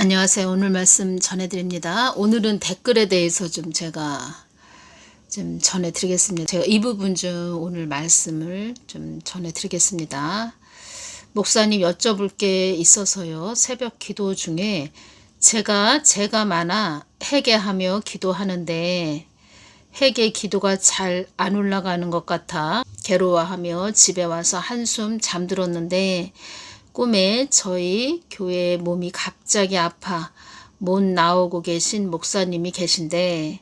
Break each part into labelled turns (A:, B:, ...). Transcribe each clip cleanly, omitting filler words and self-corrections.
A: 안녕하세요. 오늘 말씀 전해드립니다. 오늘은 댓글에 대해서 제가 전해드리겠습니다. 제가 이 부분 중 오늘 말씀을 전해드리겠습니다. 목사님 여쭤볼 게 있어서요. 새벽 기도 중에 제가 많아 회개하며 기도하는데 회개 기도가 잘 안 올라가는 것 같아 괴로워하며 집에 와서 한숨 잠들었는데 꿈에 저희 교회 몸이 갑자기 아파 못 나오고 계신 목사님이 계신데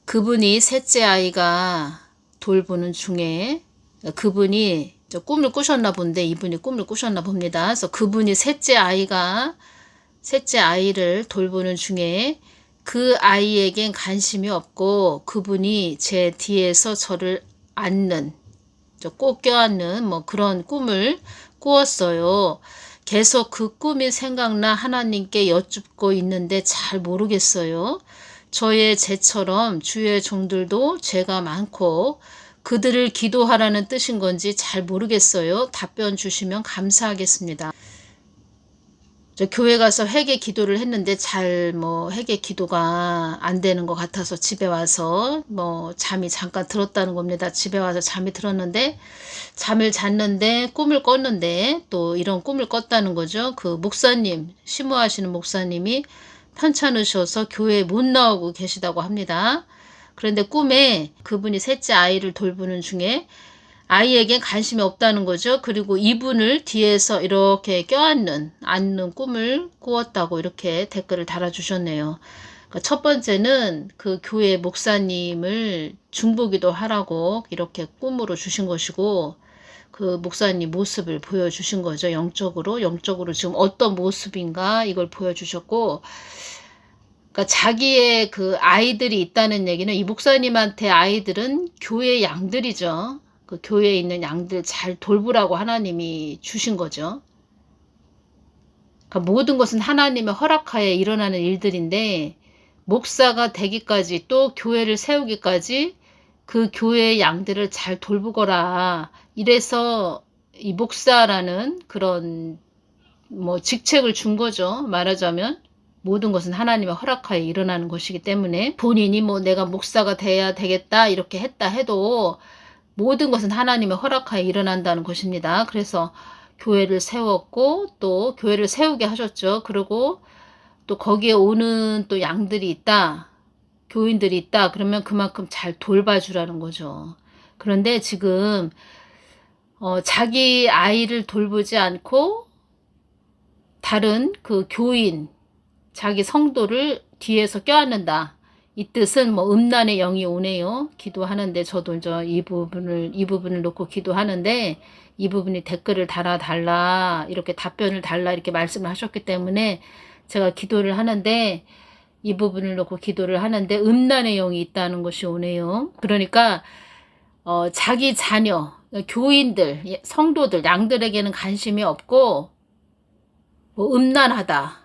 A: 그분이 셋째 아이가 돌보는 중에 그분이 꿈을 꾸셨나 본데 이분이 꿈을 꾸셨나 봅니다. 그래서 그분이 셋째 아이를 돌보는 중에 그 아이에겐 관심이 없고 그분이 제 뒤에서 저를 안는 꼭 껴안는 그런 꿈을 꾸었어요. 계속 그 꿈이 생각나 하나님께 여쭙고 있는데 잘 모르겠어요. 저의 죄처럼 주의 종들도 죄가 많고 그들을 기도하라는 뜻인 건지 잘 모르겠어요. 답변 주시면 감사하겠습니다. 저 교회 가서 회개 기도를 했는데 잘 회개 기도가 안 되는 것 같아서 집에 와서 잠이 잠깐 들었다는 겁니다. 집에 와서 잠이 들었는데 잠을 잤는데 꿈을 꿨는데 또 이런 꿈을 꿨다는 거죠. 그 목사님, 심호하시는 목사님이 편찮으셔서 교회에 못 나오고 계시다고 합니다. 그런데 꿈에 그분이 셋째 아이를 돌보는 중에 아이에겐 관심이 없다는 거죠. 그리고 이분을 뒤에서 이렇게 껴안는 꿈을 꾸었다고 이렇게 댓글을 달아주셨네요. 그러니까 첫 번째는 그 교회 목사님을 중보기도 하라고 이렇게 꿈으로 주신 것이고 그 목사님 모습을 보여주신 거죠. 영적으로 지금 어떤 모습인가 이걸 보여주셨고 그러니까 자기의 그 아이들이 있다는 얘기는 이 목사님한테 아이들은 교회 양들이죠. 그 교회에 있는 양들 잘 돌보라고 하나님이 주신 거죠. 그러니까 모든 것은 하나님의 허락하에 일어나는 일들인데 목사가 되기까지 또 교회를 세우기까지 그 교회의 양들을 잘 돌보거라. 이래서 이 목사라는 그런 직책을 준 거죠. 말하자면 모든 것은 하나님의 허락하에 일어나는 것이기 때문에 본인이 내가 목사가 돼야 되겠다 이렇게 했다 해도 모든 것은 하나님의 허락하에 일어난다는 것입니다. 그래서 교회를 세웠고 또 교회를 세우게 하셨죠. 그리고 또 거기에 오는 또 양들이 있다. 교인들이 있다. 그러면 그만큼 잘 돌봐주라는 거죠. 그런데 지금 자기 아이를 돌보지 않고 다른 그 교인, 자기 성도를 뒤에서 껴안는다. 이 뜻은 음란의 영이 오네요. 기도하는데 저도 이제 이 부분을 놓고 기도하는데 이 부분이 댓글을 달아달라 이렇게 답변을 달라 이렇게 말씀을 하셨기 때문에 제가 기도를 하는데 이 부분을 놓고 기도를 하는데 음란의 영이 있다는 것이 오네요. 그러니까 자기 자녀, 교인들, 성도들, 양들에게는 관심이 없고 음란하다.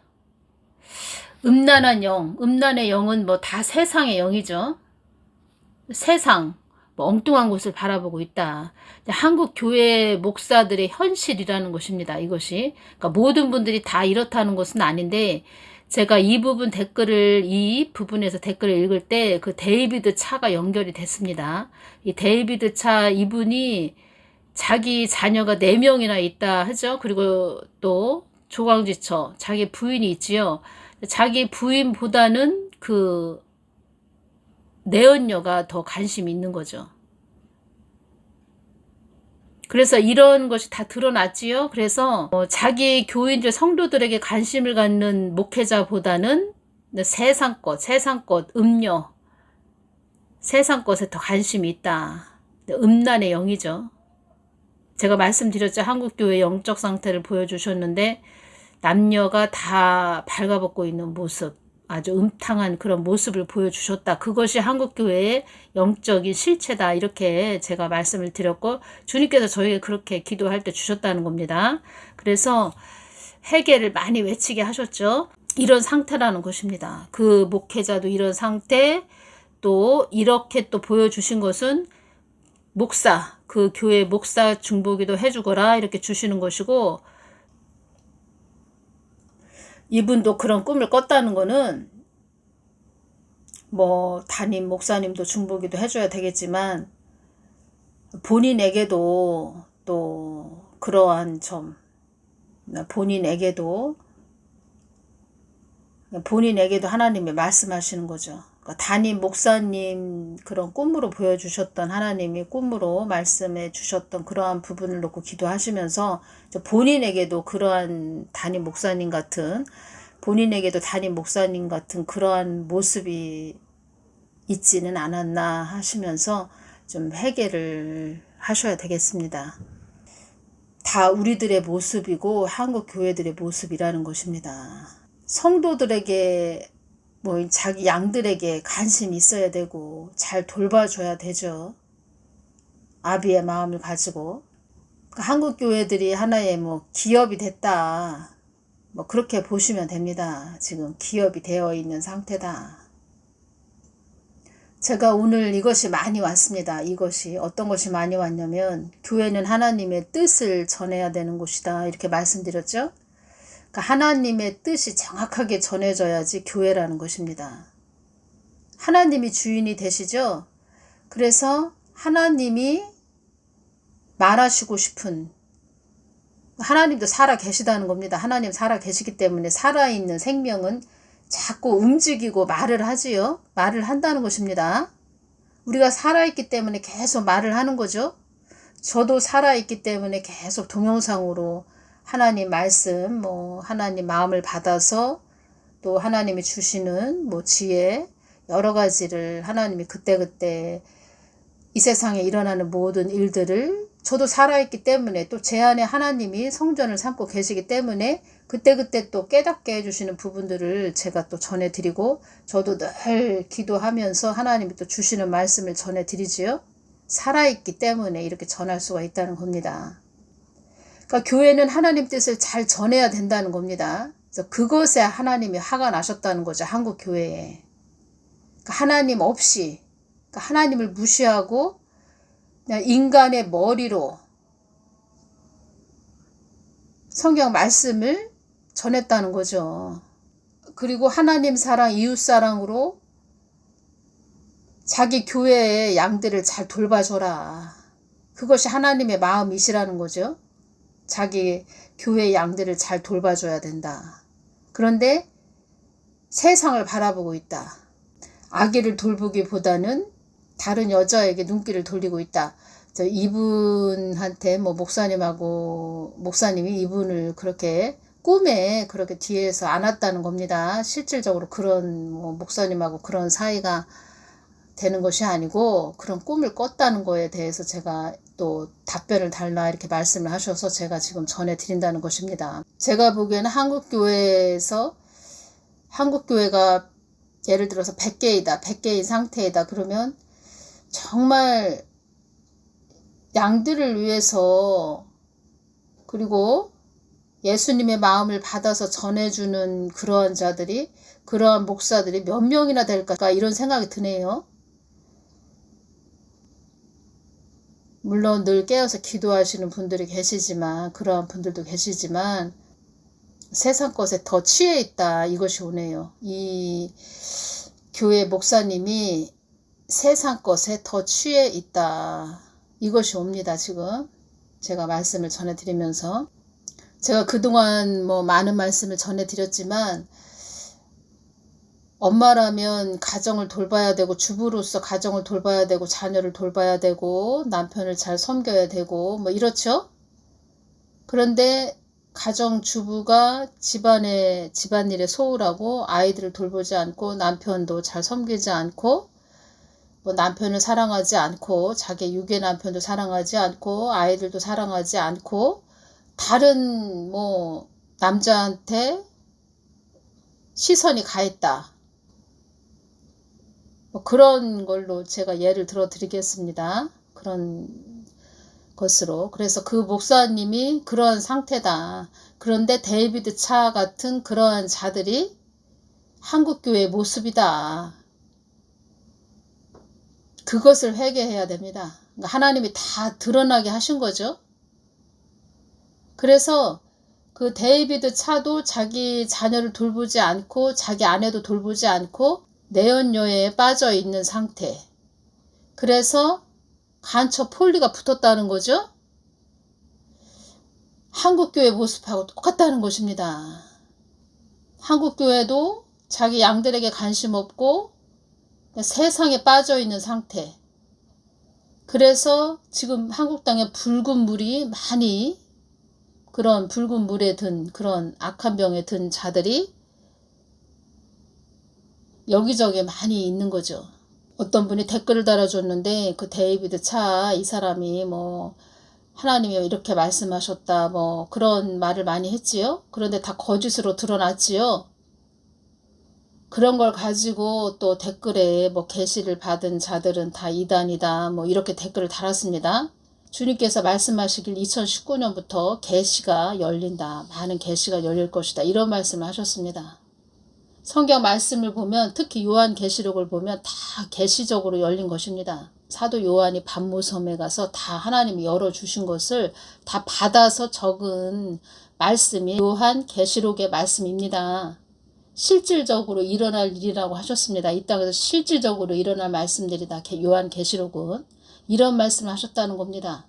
A: 음란의 영은 다 세상의 영이죠. 세상, 엉뚱한 곳을 바라보고 있다. 한국 교회 목사들의 현실이라는 것입니다. 이것이. 그러니까 모든 분들이 다 이렇다는 것은 아닌데, 제가 이 부분에서 댓글을 읽을 때 그 데이비드 차가 연결이 됐습니다. 이 데이비드 차 이분이 자기 자녀가 4명이나 있다 하죠. 그리고 또 조광지처, 자기 부인이 있지요. 자기 부인보다는 그 내언녀가 더 관심이 있는 거죠. 그래서 이런 것이 다 드러났지요. 그래서 자기 교인들 성도들에게 관심을 갖는 목회자보다는 세상 것, 음녀, 세상 것에 더 관심이 있다. 음란의 영이죠. 제가 말씀드렸죠. 한국교회 영적 상태를 보여주셨는데 남녀가 다 발가벗고 있는 모습, 아주 음탕한 그런 모습을 보여주셨다. 그것이 한국교회의 영적인 실체다. 이렇게 제가 말씀을 드렸고 주님께서 저에게 그렇게 기도할 때 주셨다는 겁니다. 그래서 회개를 많이 외치게 하셨죠. 이런 상태라는 것입니다. 그 목회자도 이런 상태, 또 이렇게 또 보여주신 것은 목사, 그 교회 목사 중보기도 해주거라 이렇게 주시는 것이고 이분도 그런 꿈을 꿨다는 거는 뭐 담임 목사님도 중보기도 해줘야 되겠지만 본인에게도 또 그러한 점, 본인에게도 하나님이 말씀하시는 거죠. 그러니까 담임 목사님 그런 꿈으로 보여주셨던 하나님이 꿈으로 말씀해 주셨던 그러한 부분을 놓고 기도하시면서 본인에게도 그러한 담임 목사님 같은 그러한 모습이 있지는 않았나 하시면서 좀 회개를 하셔야 되겠습니다. 다 우리들의 모습이고 한국 교회들의 모습이라는 것입니다. 성도들에게 뭐 자기 양들에게 관심이 있어야 되고 잘 돌봐줘야 되죠. 아비의 마음을 가지고. 한국 교회들이 하나의 뭐 기업이 됐다. 뭐 그렇게 보시면 됩니다. 지금 기업이 되어 있는 상태다. 제가 오늘 이것이 많이 왔습니다. 이것이 어떤 것이 많이 왔냐면 교회는 하나님의 뜻을 전해야 되는 곳이다. 이렇게 말씀드렸죠. 그러니까 하나님의 뜻이 정확하게 전해져야지 교회라는 것입니다. 하나님이 주인이 되시죠. 그래서 하나님이 말하시고 싶은, 하나님도 살아 계시다는 겁니다. 하나님 살아 계시기 때문에 살아있는 생명은 자꾸 움직이고 말을 하지요. 말을 한다는 것입니다. 우리가 살아있기 때문에 계속 말을 하는 거죠. 저도 살아있기 때문에 계속 동영상으로 하나님 말씀, 뭐 하나님 마음을 받아서 또 하나님이 주시는 뭐 지혜 여러 가지를 하나님이 그때그때 이 세상에 일어나는 모든 일들을 저도 살아있기 때문에 또 제 안에 하나님이 성전을 삼고 계시기 때문에 그때그때 또 깨닫게 해주시는 부분들을 제가 또 전해드리고 저도 늘 기도하면서 하나님이 또 주시는 말씀을 전해드리지요. 살아있기 때문에 이렇게 전할 수가 있다는 겁니다. 그러니까 교회는 하나님 뜻을 잘 전해야 된다는 겁니다. 그래서 그것에 하나님이 화가 나셨다는 거죠. 한국 교회에. 그러니까 하나님 없이, 그러니까 하나님을 무시하고 그냥 인간의 머리로 성경 말씀을 전했다는 거죠. 그리고 하나님 사랑, 이웃 사랑으로 자기 교회의 양들을 잘 돌봐줘라. 그것이 하나님의 마음이시라는 거죠. 자기 교회의 양들을 잘 돌봐줘야 된다. 그런데 세상을 바라보고 있다. 아기를 돌보기보다는 다른 여자에게 눈길을 돌리고 있다. 이분한테 뭐 목사님이 이분을 그렇게 꿈에 그렇게 뒤에서 안았다는 겁니다. 실질적으로 그런 뭐 목사님하고 그런 사이가 되는 것이 아니고 그런 꿈을 꿨다는 거에 대해서 제가 또 답변을 달라 이렇게 말씀을 하셔서 제가 지금 전해드린다는 것입니다. 제가 보기에는 한국교회가 예를 들어서 100개이다. 100개인 상태이다. 그러면 정말 양들을 위해서 그리고 예수님의 마음을 받아서 전해주는 그러한 자들이, 그러한 목사들이 몇 명이나 될까 이런 생각이 드네요. 물론 늘 깨어서 기도하시는 분들이 계시지만, 그러한 분들도 계시지만 세상 것에 더 취해 있다 이것이 오네요. 이 교회 목사님이 세상 것에 더 취해 있다 이것이 옵니다. 지금 제가 말씀을 전해드리면서 제가 그동안 뭐 많은 말씀을 전해드렸지만 엄마라면 가정을 돌봐야 되고 주부로서 가정을 돌봐야 되고 자녀를 돌봐야 되고 남편을 잘 섬겨야 되고 뭐 이렇죠. 그런데 가정주부가 집안일에 소홀하고 아이들을 돌보지 않고 남편도 잘 섬기지 않고 뭐 남편을 사랑하지 않고 자기 유괴 남편도 사랑하지 않고 아이들도 사랑하지 않고 다른 뭐 남자한테 시선이 가 있다. 뭐 그런 걸로 제가 예를 들어 드리겠습니다. 그런 것으로. 그래서 그 목사님이 그런 상태다. 그런데 데이비드 차 같은 그러한 자들이 한국교회의 모습이다. 그것을 회개해야 됩니다. 하나님이 다 드러나게 하신 거죠. 그래서 그 데이비드 차도 자기 자녀를 돌보지 않고 자기 아내도 돌보지 않고 내연녀에 빠져 있는 상태. 그래서 간첩 폴리가 붙었다는 거죠. 한국교회 모습하고 똑같다는 것입니다. 한국교회도 자기 양들에게 관심 없고 세상에 빠져 있는 상태. 그래서 지금 한국 땅에 붉은 물이 많이, 그런 붉은 물에 든 그런 악한 병에 든 자들이 여기저기 많이 있는 거죠. 어떤 분이 댓글을 달아줬는데 그 데이비드 차 이 사람이 뭐 하나님이 이렇게 말씀하셨다 뭐 그런 말을 많이 했지요. 그런데 다 거짓으로 드러났지요. 그런 걸 가지고 또 댓글에 뭐 계시를 받은 자들은 다 이단이다 뭐 이렇게 댓글을 달았습니다. 주님께서 말씀하시길 2019년부터 계시가 열린다. 많은 계시가 열릴 것이다. 이런 말씀을 하셨습니다. 성경 말씀을 보면 특히 요한계시록을 보면 다 계시적으로 열린 것입니다. 사도 요한이 반모섬에 가서 다 하나님이 열어주신 것을 다 받아서 적은 말씀이 요한계시록의 말씀입니다. 실질적으로 일어날 일이라고 하셨습니다. 이 땅에서 실질적으로 일어날 말씀들이다. 요한계시록은 이런 말씀을 하셨다는 겁니다.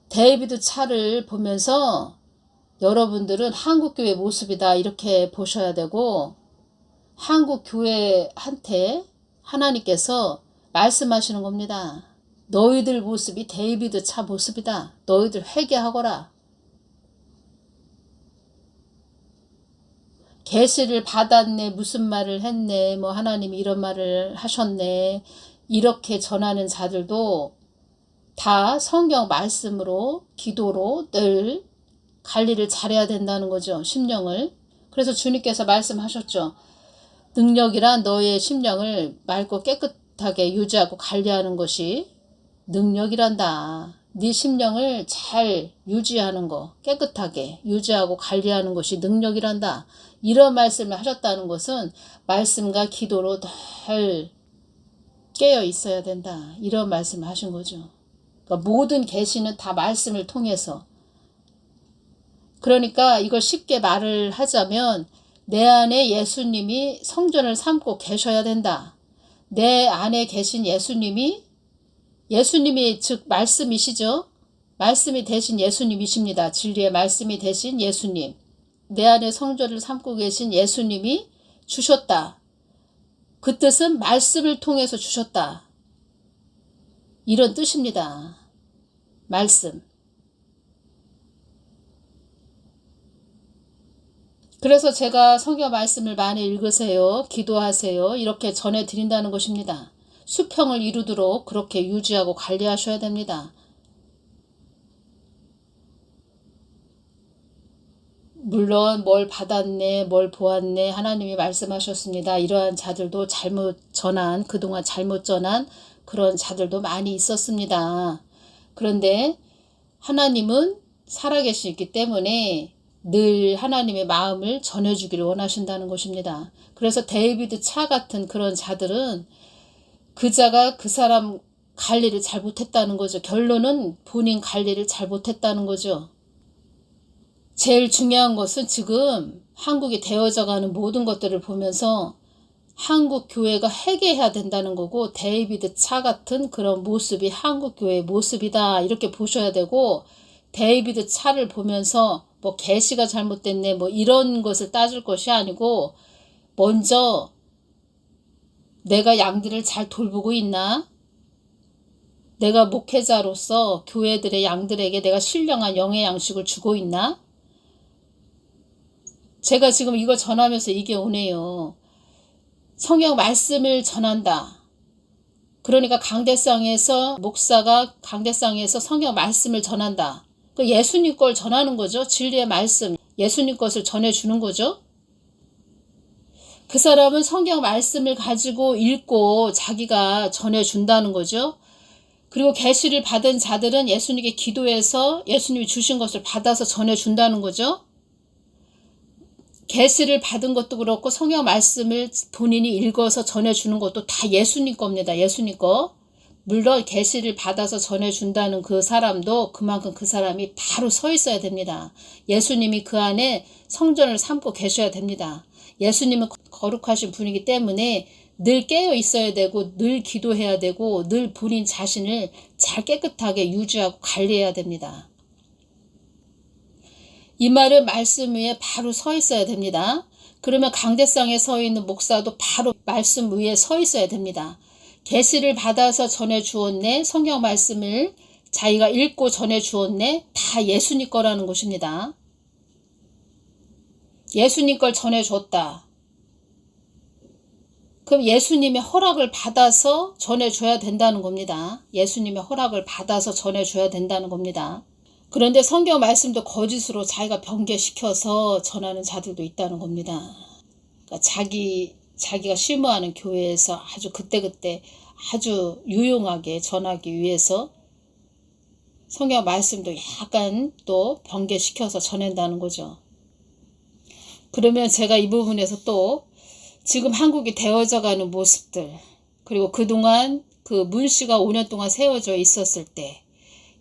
A: 데이비드 차를 보면서 여러분들은 한국교회 모습이다 이렇게 보셔야 되고, 한국교회한테 하나님께서 말씀하시는 겁니다. 너희들 모습이 데이비드 차 모습이다. 너희들 회개하거라. 계시를 받았네, 무슨 말을 했네, 뭐 하나님이 이런 말을 하셨네, 이렇게 전하는 자들도 다 성경 말씀으로 기도로 늘 관리를 잘해야 된다는 거죠. 심령을. 그래서 주님께서 말씀하셨죠. 능력이란 너의 심령을 맑고 깨끗하게 유지하고 관리하는 것이 능력이란다. 네 심령을 잘 유지하는 거, 깨끗하게 유지하고 관리하는 것이 능력이란다. 이런 말씀을 하셨다는 것은 말씀과 기도로 늘 깨어 있어야 된다. 이런 말씀을 하신 거죠. 그러니까 모든 계시는 다 말씀을 통해서. 그러니까 이걸 쉽게 말을 하자면 내 안에 예수님이 성전을 삼고 계셔야 된다. 내 안에 계신 예수님이 즉 말씀이시죠. 말씀이 되신 예수님이십니다. 진리의 말씀이 되신 예수님. 내 안에 성전을 삼고 계신 예수님이 주셨다. 그 뜻은 말씀을 통해서 주셨다. 이런 뜻입니다. 말씀. 그래서 제가 성경 말씀을 많이 읽으세요. 기도하세요. 이렇게 전해드린다는 것입니다. 수평을 이루도록 그렇게 유지하고 관리하셔야 됩니다. 물론 뭘 받았네, 뭘 보았네, 하나님이 말씀하셨습니다. 이러한 자들도 그동안 잘못 전한 그런 자들도 많이 있었습니다. 그런데 하나님은 살아계시기 때문에 늘 하나님의 마음을 전해주기를 원하신다는 것입니다. 그래서 데이비드 차 같은 그런 자들은 그 자가 그 사람 관리를 잘 못했다는 거죠. 결론은 본인 관리를 잘 못했다는 거죠. 제일 중요한 것은 지금 한국이 되어져가는 모든 것들을 보면서 한국 교회가 회개해야 된다는 거고, 데이비드 차 같은 그런 모습이 한국 교회의 모습이다 이렇게 보셔야 되고, 데이비드 차를 보면서 뭐 계시가 잘못됐네 뭐 이런 것을 따질 것이 아니고, 먼저 내가 양들을 잘 돌보고 있나? 내가 목회자로서 교회들의 양들에게 내가 신령한 영의 양식을 주고 있나? 제가 지금 이거 전하면서 이게 오네요. 성경 말씀을 전한다. 그러니까 목사가 강대상에서 성경 말씀을 전한다. 그 예수님 걸 전하는 거죠. 진리의 말씀, 예수님 것을 전해주는 거죠. 그 사람은 성경 말씀을 가지고 읽고 자기가 전해준다는 거죠. 그리고 계시를 받은 자들은 예수님께 기도해서 예수님이 주신 것을 받아서 전해준다는 거죠. 계시를 받은 것도 그렇고 성경 말씀을 본인이 읽어서 전해주는 것도 다 예수님 겁니다. 예수님 거. 물론 계시를 받아서 전해준다는 그 사람도 그만큼 그 사람이 바로 서 있어야 됩니다. 예수님이 그 안에 성전을 삼고 계셔야 됩니다. 예수님은 거룩하신 분이기 때문에 늘 깨어 있어야 되고 늘 기도해야 되고 늘 본인 자신을 잘 깨끗하게 유지하고 관리해야 됩니다. 이 말은 말씀 위에 바로 서 있어야 됩니다. 그러면 강대상에 서 있는 목사도 바로 말씀 위에 서 있어야 됩니다. 계시를 받아서 전해 주었네, 성경 말씀을 자기가 읽고 전해 주었네, 다 예수님 거라는 것입니다. 예수님 걸 전해 줬다. 그럼 예수님의 허락을 받아서 전해 줘야 된다는 겁니다. 예수님의 허락을 받아서 전해 줘야 된다는 겁니다. 그런데 성경 말씀도 거짓으로 자기가 변개시켜서 전하는 자들도 있다는 겁니다. 그러니까 자기가 심호하는 교회에서 아주 그때그때 아주 유용하게 전하기 위해서 성경 말씀도 약간 또 변개시켜서 전한다는 거죠. 그러면 제가 이 부분에서 또 지금 한국이 되어져 가는 모습들, 그리고 그동안 그 문씨가 5년 동안 세워져 있었을 때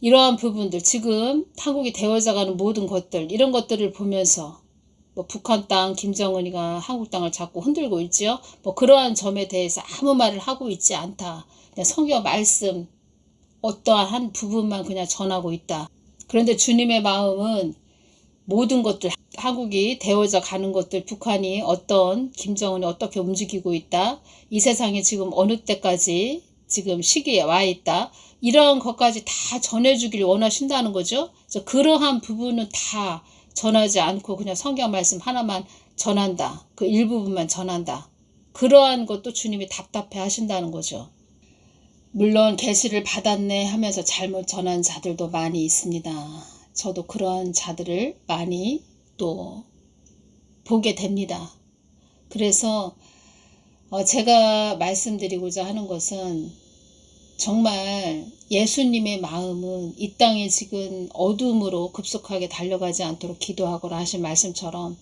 A: 이러한 부분들, 지금 한국이 되어져 가는 모든 것들, 이런 것들을 보면서 뭐 북한 땅, 김정은이가 한국 땅을 자꾸 흔들고 있지요. 뭐 그러한 점에 대해서 아무 말을 하고 있지 않다. 그냥 성경 말씀 어떠한 부분만 그냥 전하고 있다. 그런데 주님의 마음은 모든 것들, 한국이 되어져 가는 것들, 북한이 김정은이 어떻게 움직이고 있다, 이 세상에 지금 어느 때까지 지금 시기에 와 있다, 이러한 것까지 다 전해주길 원하신다는 거죠. 그래서 그러한 부분은 다 전하지 않고 그냥 성경 말씀 하나만 전한다. 그 일부분만 전한다. 그러한 것도 주님이 답답해 하신다는 거죠. 물론 계시를 받았네 하면서 잘못 전한 자들도 많이 있습니다. 저도 그러한 자들을 많이 또 보게 됩니다. 그래서 제가 말씀드리고자 하는 것은 정말 예수님의 마음은 이 땅에 지금 어둠으로 급속하게 달려가지 않도록 기도하고라 하신 말씀처럼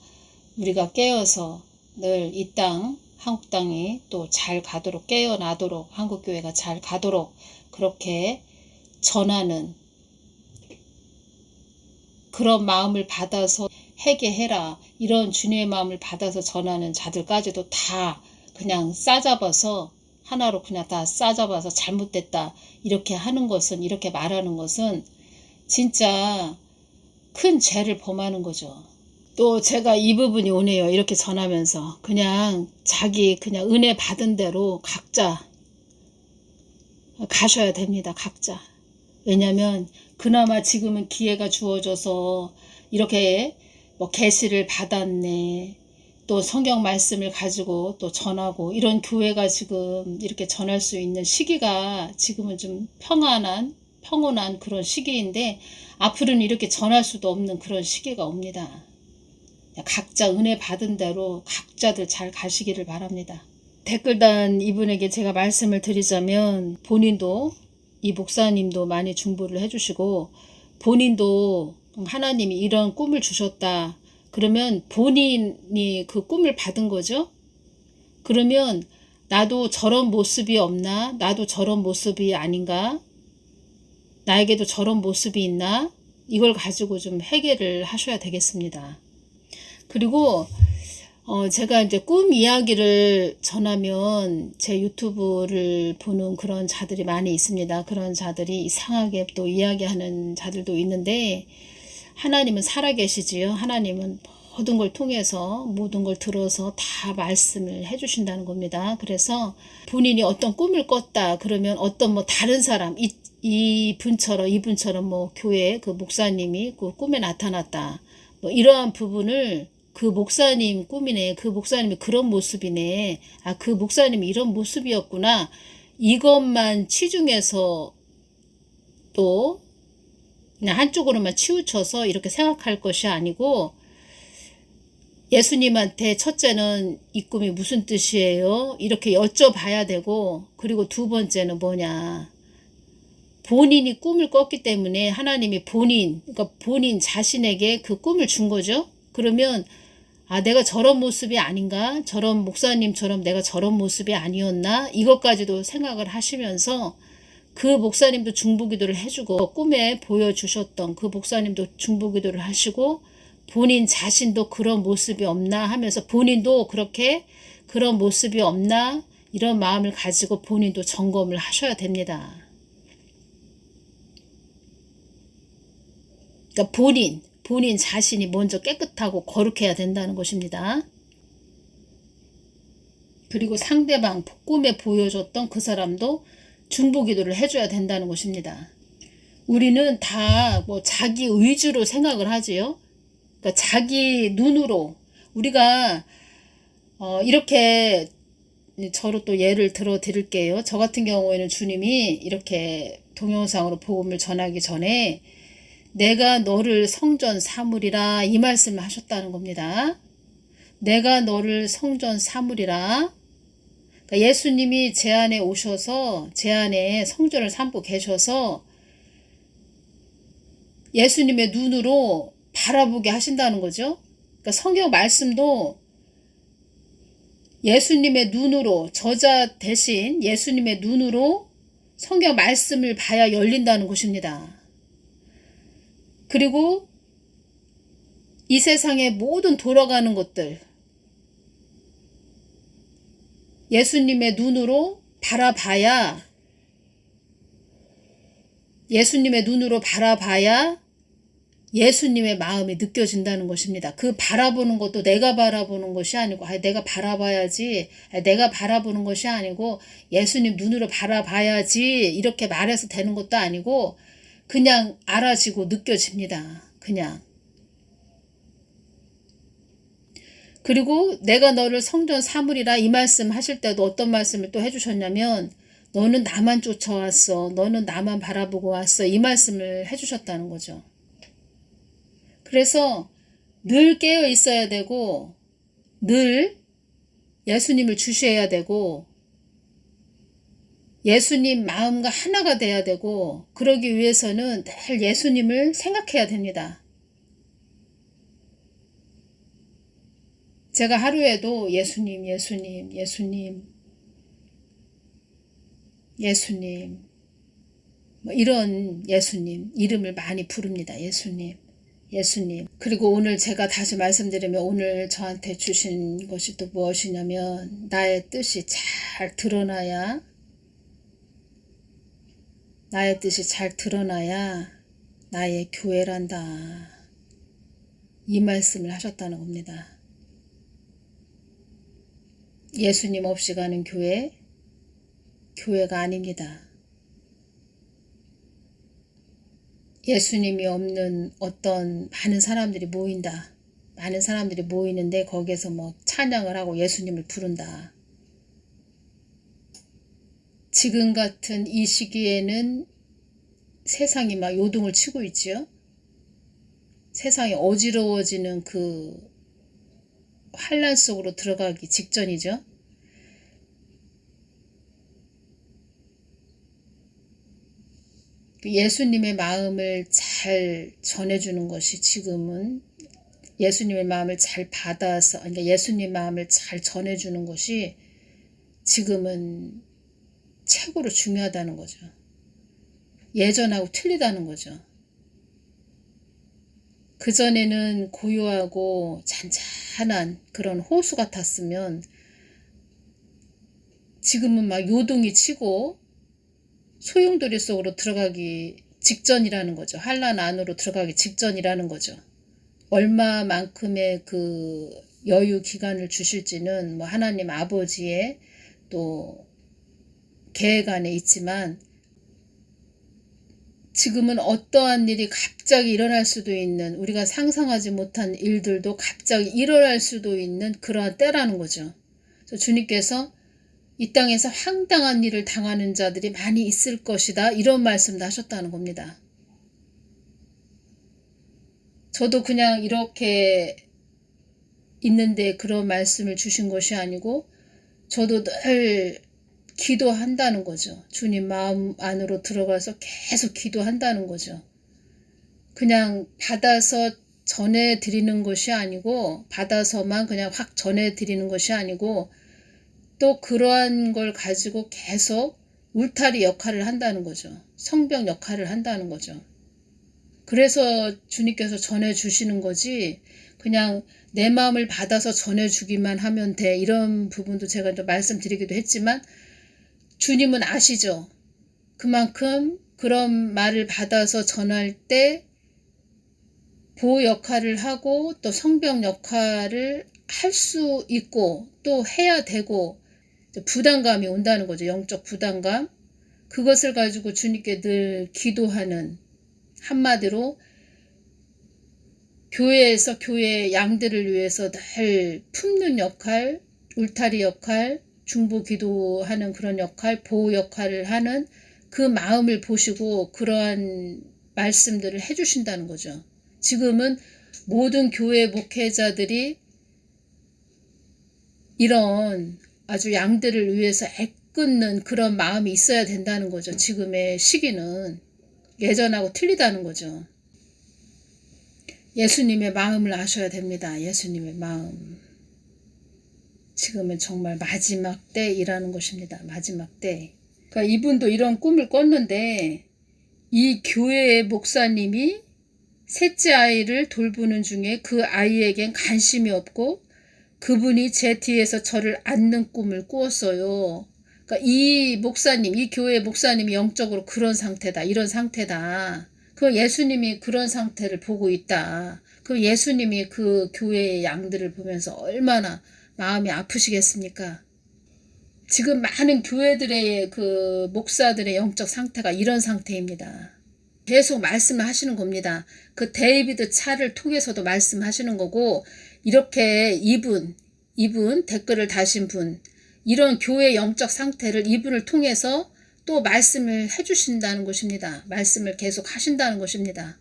A: 우리가 깨어서 늘 이 땅, 한국 땅이 또 잘 가도록, 깨어나도록, 한국교회가 잘 가도록 그렇게 전하는 그런 마음을 받아서 회개해라, 이런 주님의 마음을 받아서 전하는 자들까지도 다 그냥 싸잡아서 하나로 그냥 다 싸잡아서 잘못됐다 이렇게 하는 것은, 이렇게 말하는 것은 진짜 큰 죄를 범하는 거죠. 또 제가 이 부분이 오네요. 이렇게 전하면서 그냥 자기 그냥 은혜 받은 대로 각자 가셔야 됩니다. 각자. 왜냐하면 그나마 지금은 기회가 주어져서 이렇게 뭐 계시를 받았네, 또 성경 말씀을 가지고 또 전하고 이런 교회가 지금 이렇게 전할 수 있는 시기가 지금은 좀 평온한 그런 시기인데 앞으로는 이렇게 전할 수도 없는 그런 시기가 옵니다. 각자 은혜 받은 대로 각자들 잘 가시기를 바랍니다. 댓글단 이분에게 제가 말씀을 드리자면, 본인도 이 목사님도 많이 중보를 해주시고 본인도 하나님이 이런 꿈을 주셨다 그러면 본인이 그 꿈을 받은 거죠. 그러면 나도 저런 모습이 없나, 나도 저런 모습이 아닌가, 나에게도 저런 모습이 있나, 이걸 가지고 좀 해결을 하셔야 되겠습니다. 그리고 제가 이제 꿈 이야기를 전하면 제 유튜브를 보는 그런 자들이 많이 있습니다. 그런 자들이 이상하게 또 이야기하는 자들도 있는데, 하나님은 살아계시지요. 하나님은 모든 걸 통해서 모든 걸 들어서 다 말씀을 해주신다는 겁니다. 그래서 본인이 어떤 꿈을 꿨다 그러면 어떤 뭐 다른 사람, 이분처럼 뭐 교회 그 목사님이 그 꿈에 나타났다, 뭐 이러한 부분을 그 목사님 꿈이네, 그 목사님이 그런 모습이네, 아 그 목사님이 이런 모습이었구나, 이것만 치중해서 또 그냥 한쪽으로만 치우쳐서 이렇게 생각할 것이 아니고, 예수님한테 첫째는 이 꿈이 무슨 뜻이에요? 이렇게 여쭤봐야 되고, 그리고 두 번째는 뭐냐, 본인이 꿈을 꿨기 때문에 하나님이 그러니까 본인 자신에게 그 꿈을 준 거죠. 그러면 아, 내가 저런 모습이 아닌가? 저런 목사님처럼 내가 저런 모습이 아니었나? 이것까지도 생각을 하시면서 그 목사님도 중보기도를 해주고 꿈에 보여주셨던 그 목사님도 중보기도를 하시고 본인 자신도 그런 모습이 없나 하면서 본인도 그렇게 그런 모습이 없나 이런 마음을 가지고 본인도 점검을 하셔야 됩니다. 그러니까 본인 자신이 먼저 깨끗하고 거룩해야 된다는 것입니다. 그리고 상대방 꿈에 보여줬던 그 사람도 중보기도를 해줘야 된다는 것입니다. 우리는 다 뭐 자기 의지로 생각을 하지요. 그러니까 자기 눈으로 우리가 이렇게 저로 또 예를 들어 드릴게요. 저 같은 경우에는 주님이 이렇게 동영상으로 복음을 전하기 전에 내가 너를 성전 삼으리라 이 말씀을 하셨다는 겁니다. 내가 너를 성전 삼으리라. 그러니까 예수님이 제 안에 오셔서 제 안에 성전을 삼고 계셔서 예수님의 눈으로 바라보게 하신다는 거죠. 그러니까 성경 말씀도 예수님의 눈으로 저자 대신 예수님의 눈으로 성경 말씀을 봐야 열린다는 것입니다. 그리고 이 세상의 모든 돌아가는 것들 예수님의 눈으로 바라봐야 예수님의 마음이 느껴진다는 것입니다. 그 바라보는 것도 내가 바라보는 것이 아니고 내가 바라봐야지 내가 바라보는 것이 아니고 예수님 눈으로 바라봐야지 이렇게 말해서 되는 것도 아니고 그냥 알아지고 느껴집니다. 그냥. 그리고 내가 너를 성전 삼으리라 이 말씀 하실 때도 어떤 말씀을 또 해주셨냐면 너는 나만 쫓아왔어. 너는 나만 바라보고 왔어. 이 말씀을 해주셨다는 거죠. 그래서 늘 깨어 있어야 되고 늘 예수님을 주시해야 되고 예수님 마음과 하나가 돼야 되고 그러기 위해서는 늘 예수님을 생각해야 됩니다. 제가 하루에도 예수님 뭐 이런 예수님 이름을 많이 부릅니다. 예수님. 그리고 오늘 제가 다시 말씀드리면 오늘 저한테 주신 것이 또 무엇이냐면 나의 뜻이 잘 드러나야 나의 교회란다. 이 말씀을 하셨다는 겁니다. 예수님 없이 가는 교회가 아닙니다. 예수님이 없는 어떤 많은 사람들이 모인다. 많은 사람들이 모이는데 거기에서 뭐 찬양을 하고 예수님을 부른다. 지금 같은 이 시기에는 세상이 막 요동을 치고 있지요. 세상이 어지러워지는 그 환란 속으로 들어가기 직전이죠. 예수님의 마음을 잘 전해주는 것이 지금은 예수님의 마음을 잘 받아서 그러니까 예수님 마음을 잘 전해주는 것이 지금은 최고로 중요하다는 거죠. 예전하고 틀리다는 거죠. 그전에는 고요하고 잔잔한 그런 호수 같았으면 지금은 막 요동이 치고 소용돌이 속으로 들어가기 직전이라는 거죠. 환란 안으로 들어가기 직전이라는 거죠. 얼마만큼의 그 여유 기간을 주실지는 뭐 하나님 아버지의 또 계획 안에 있지만 지금은 어떠한 일이 갑자기 일어날 수도 있는 우리가 상상하지 못한 일들도 갑자기 일어날 수도 있는 그러한 때라는 거죠. 그래서 주님께서 이 땅에서 황당한 일을 당하는 자들이 많이 있을 것이다. 이런 말씀도 하셨다는 겁니다. 저도 그냥 이렇게 있는데 그런 말씀을 주신 것이 아니고 저도 늘 기도한다는 거죠. 주님 마음 안으로 들어가서 계속 기도한다는 거죠. 그냥 받아서 전해드리는 것이 아니고 받아서만 그냥 확 전해드리는 것이 아니고 또 그러한 걸 가지고 계속 울타리 역할을 한다는 거죠. 성벽 역할을 한다는 거죠. 그래서 주님께서 전해주시는 거지 그냥 내 마음을 받아서 전해주기만 하면 돼. 이런 부분도 제가 또 말씀드리기도 했지만 주님은 아시죠. 그만큼 그런 말을 받아서 전할 때 보호 역할을 하고 또 성벽 역할을 할 수 있고 또 해야 되고 부담감이 온다는 거죠. 영적 부담감. 그것을 가지고 주님께 늘 기도하는 한마디로 교회에서 교회의 양들을 위해서 늘 품는 역할, 울타리 역할, 중보 기도하는 그런 역할, 보호 역할을 하는 그 마음을 보시고 그러한 말씀들을 해주신다는 거죠. 지금은 모든 교회 목회자들이 이런 아주 양들을 위해서 애끓는 그런 마음이 있어야 된다는 거죠. 지금의 시기는 예전하고 틀리다는 거죠. 예수님의 마음을 아셔야 됩니다. 예수님의 마음. 지금은 정말 마지막 때이라는 것입니다. 마지막 때. 그러니까 이분도 이런 꿈을 꿨는데 이 교회의 목사님이 셋째 아이를 돌보는 중에 그 아이에겐 관심이 없고 그분이 제 뒤에서 저를 안는 꿈을 꾸었어요. 그러니까 이 목사님, 이 교회 목사님이 영적으로 그런 상태다. 이런 상태다. 그 예수님이 그런 상태를 보고 있다. 그 예수님이 그 교회의 양들을 보면서 얼마나 마음이 아프시겠습니까? 지금 많은 교회들의 그 목사들의 영적 상태가 이런 상태입니다. 계속 말씀을 하시는 겁니다. 그 데이비드 차를 통해서도 말씀하시는 거고 이렇게 이분 댓글을 다신 분 이런 교회 영적 상태를 이분을 통해서 또 말씀을 해주신다는 것입니다. 말씀을 계속 하신다는 것입니다.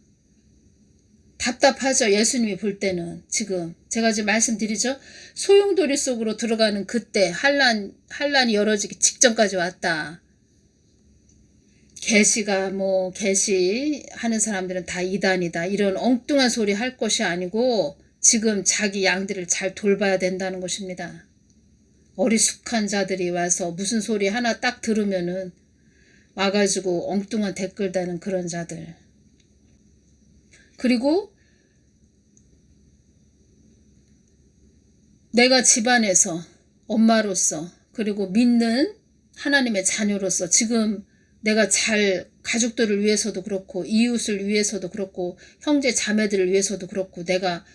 A: 답답하죠. 예수님이 볼 때는 지금 제가 지금 말씀드리죠. 소용돌이 속으로 들어가는 그때 환란이 열어지기 직전까지 왔다. 계시하는 사람들은 다 이단이다. 이런 엉뚱한 소리 할 것이 아니고 지금 자기 양들을 잘 돌봐야 된다는 것입니다. 어리숙한 자들이 와서 무슨 소리 하나 딱 들으면은 와가지고 엉뚱한 댓글 다는 그런 자들. 그리고 내가 집안에서 엄마로서 그리고 믿는 하나님의 자녀로서 지금 내가 잘 가족들을 위해서도 그렇고 이웃을 위해서도 그렇고 형제 자매들을 위해서도 그렇고 내가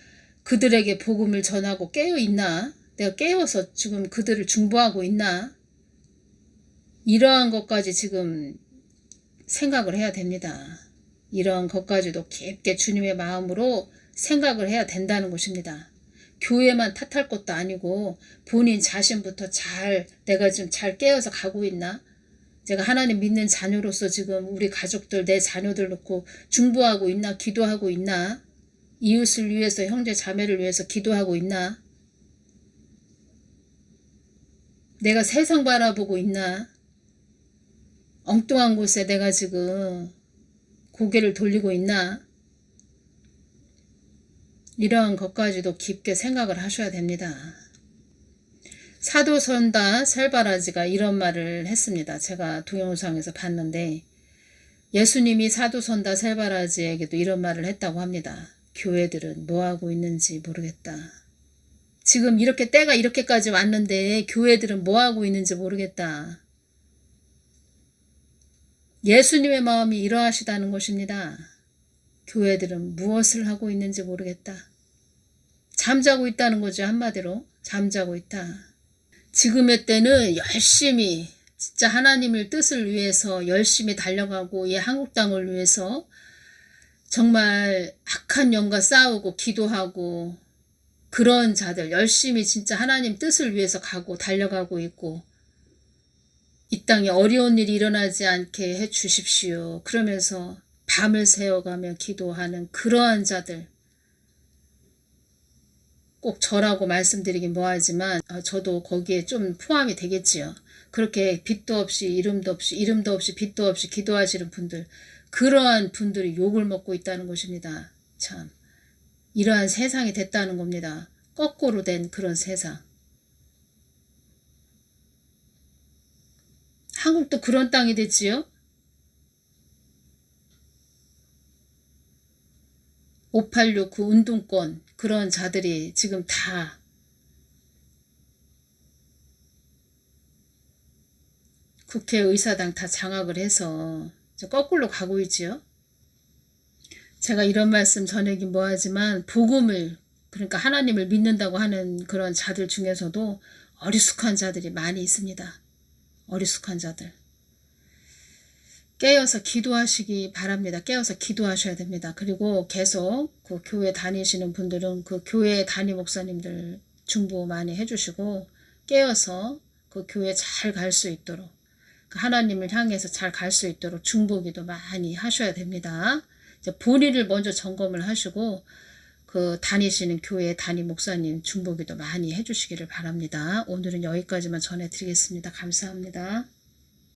A: 그들에게 복음을 전하고 깨어있나? 내가 깨어서 지금 그들을 중보하고 있나? 이러한 것까지 지금 생각을 해야 됩니다. 이러한 것까지도 깊게 주님의 마음으로 생각을 해야 된다는 것입니다. 교회만 탓할 것도 아니고 본인 자신부터 내가 지금 잘 깨어서 가고 있나? 제가 하나님 믿는 자녀로서 지금 우리 가족들 내 자녀들 놓고 중보하고 있나? 기도하고 있나? 이웃을 위해서 형제 자매를 위해서 기도하고 있나? 내가 세상 바라보고 있나? 엉뚱한 곳에 내가 지금 고개를 돌리고 있나? 이러한 것까지도 깊게 생각을 하셔야 됩니다. 사도선다 살바라지가 이런 말을 했습니다. 제가 동영상에서 봤는데 예수님이 사도선다 살바라지에게도 이런 말을 했다고 합니다. 교회들은 뭐하고 있는지 모르겠다. 지금 이렇게 때가 이렇게까지 왔는데 교회들은 뭐하고 있는지 모르겠다. 예수님의 마음이 이러하시다는 것입니다. 교회들은 무엇을 하고 있는지 모르겠다. 잠자고 있다는 거죠. 한마디로 잠자고 있다. 지금의 때는 열심히 진짜 하나님의 뜻을 위해서 열심히 달려가고 이 한국 땅을 위해서 정말 악한 영과 싸우고 기도하고 그런 자들 열심히 진짜 하나님 뜻을 위해서 가고 달려가고 있고 이 땅에 어려운 일이 일어나지 않게 해 주십시오. 그러면서 밤을 새워가며 기도하는 그러한 자들 꼭 저라고 말씀드리긴 뭐하지만 저도 거기에 좀 포함이 되겠지요. 그렇게 빛도 없이 이름도 없이 빛도 없이 기도하시는 분들 그러한 분들이 욕을 먹고 있다는 것입니다. 참 이러한 세상이 됐다는 겁니다. 거꾸로 된 그런 세상. 한국도 그런 땅이 됐지요. 586 그 운동권 그런 자들이 지금 다 국회의사당 다 장악을 해서 거꾸로 가고 있지요. 제가 이런 말씀 전하긴 뭐하지만 복음을 그러니까 하나님을 믿는다고 하는 그런 자들 중에서도 어리숙한 자들이 많이 있습니다. 어리숙한 자들. 깨어서 기도하시기 바랍니다. 깨어서 기도하셔야 됩니다. 그리고 계속 그 교회 다니시는 분들은 그 교회 담임 목사님들 중보 많이 해주시고 깨어서 그 교회 잘 갈 수 있도록 하나님을 향해서 잘 갈 수 있도록 중보기도 많이 하셔야 됩니다. 이제 본인을 먼저 점검을 하시고 그 다니시는 교회 담임 목사님 중보기도 많이 해주시기를 바랍니다. 오늘은 여기까지만 전해드리겠습니다. 감사합니다.